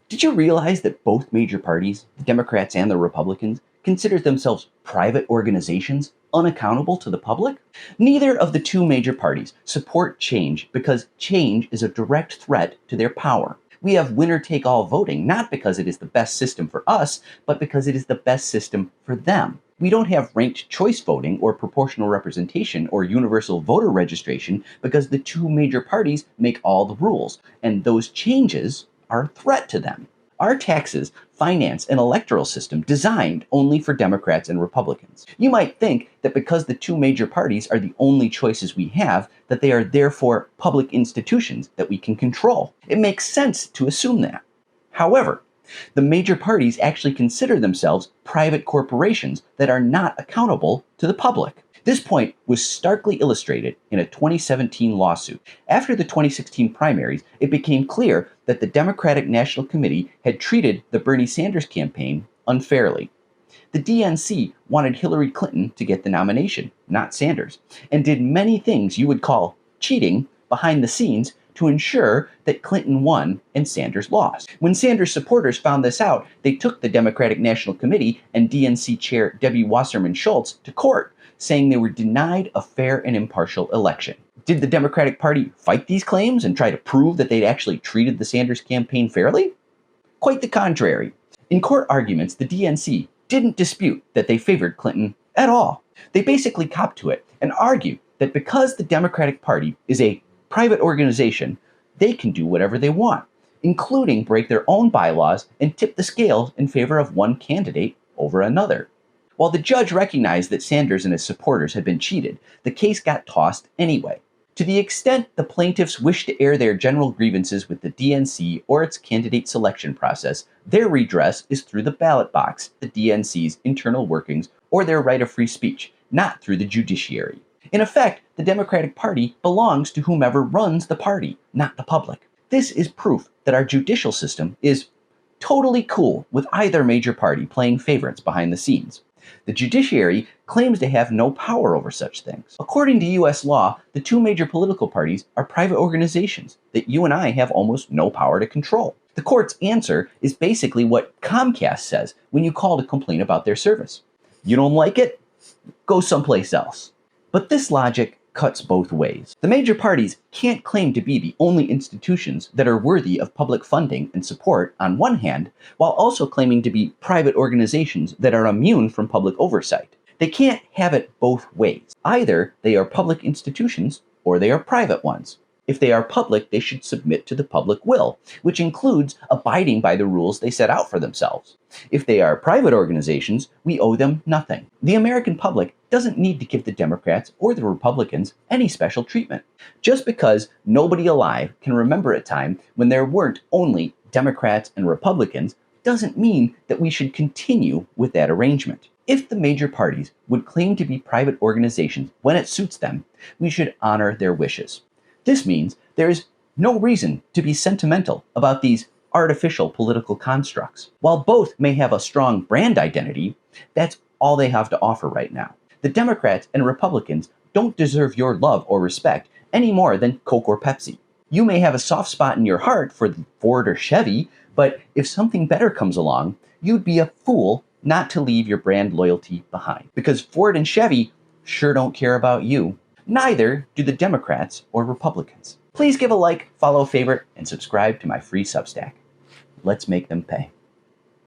Did you realize that both major parties, the Democrats and the Republicans, consider themselves private organizations unaccountable to the public? Neither of the two major parties support change because change is a direct threat to their power. We have winner-take-all voting not because it is the best system for us, but because it is the best system for them. We don't have ranked choice voting or proportional representation or universal voter registration because the two major parties make all the rules, and those changes are a threat to them. Our taxes finance an electoral system designed only for Democrats and Republicans. You might think that because the two major parties are the only choices we have, that they are therefore public institutions that we can control. It makes sense to assume that. However, the major parties actually consider themselves private corporations that are not accountable to the public. This point was starkly illustrated in a 2017 lawsuit. After the 2016 primaries, it became clear that the Democratic National Committee had treated the Bernie Sanders campaign unfairly. The DNC wanted Hillary Clinton to get the nomination, not Sanders, and did many things you would call cheating behind the scenes to ensure that Clinton won and Sanders lost. When Sanders supporters found this out, they took the Democratic National Committee and DNC Chair Debbie Wasserman Schultz to court, saying they were denied a fair and impartial election. Did the Democratic Party fight these claims and try to prove that they'd actually treated the Sanders campaign fairly? Quite the contrary. In court arguments, the DNC didn't dispute that they favored Clinton at all. They basically copped to it and argued that because the Democratic Party is a private organization, they can do whatever they want, including break their own bylaws and tip the scales in favor of one candidate over another. While the judge recognized that Sanders and his supporters had been cheated, the case got tossed anyway. To the extent the plaintiffs wish to air their general grievances with the DNC or its candidate selection process, their redress is through the ballot box, the DNC's internal workings, or their right of free speech, not through the judiciary. In effect, the Democratic Party belongs to whomever runs the party, not the public. This is proof that our judicial system is totally cool with either major party playing favorites behind the scenes. The judiciary claims to have no power over such things. According to U.S. law, the two major political parties are private organizations that you and I have almost no power to control. The court's answer is basically what Comcast says when you call to complain about their service. You don't like it? Go someplace else. But this logic cuts both ways. The major parties can't claim to be the only institutions that are worthy of public funding and support on one hand, while also claiming to be private organizations that are immune from public oversight. They can't have it both ways. Either they are public institutions or they are private ones. If they are public, they should submit to the public will, which includes abiding by the rules they set out for themselves. If they are private organizations, we owe them nothing. The American public doesn't need to give the Democrats or the Republicans any special treatment. Just because nobody alive can remember a time when there weren't only Democrats and Republicans doesn't mean that we should continue with that arrangement. If the major parties would claim to be private organizations when it suits them, we should honor their wishes. This means there is no reason to be sentimental about these artificial political constructs. While both may have a strong brand identity, that's all they have to offer right now. The Democrats and Republicans don't deserve your love or respect any more than Coke or Pepsi. You may have a soft spot in your heart for Ford or Chevy, but if something better comes along, you'd be a fool not to leave your brand loyalty behind. Because Ford and Chevy sure don't care about you. Neither do the Democrats or Republicans. Please give a like, follow, favorite, and subscribe to my free Substack. Let's make them pay.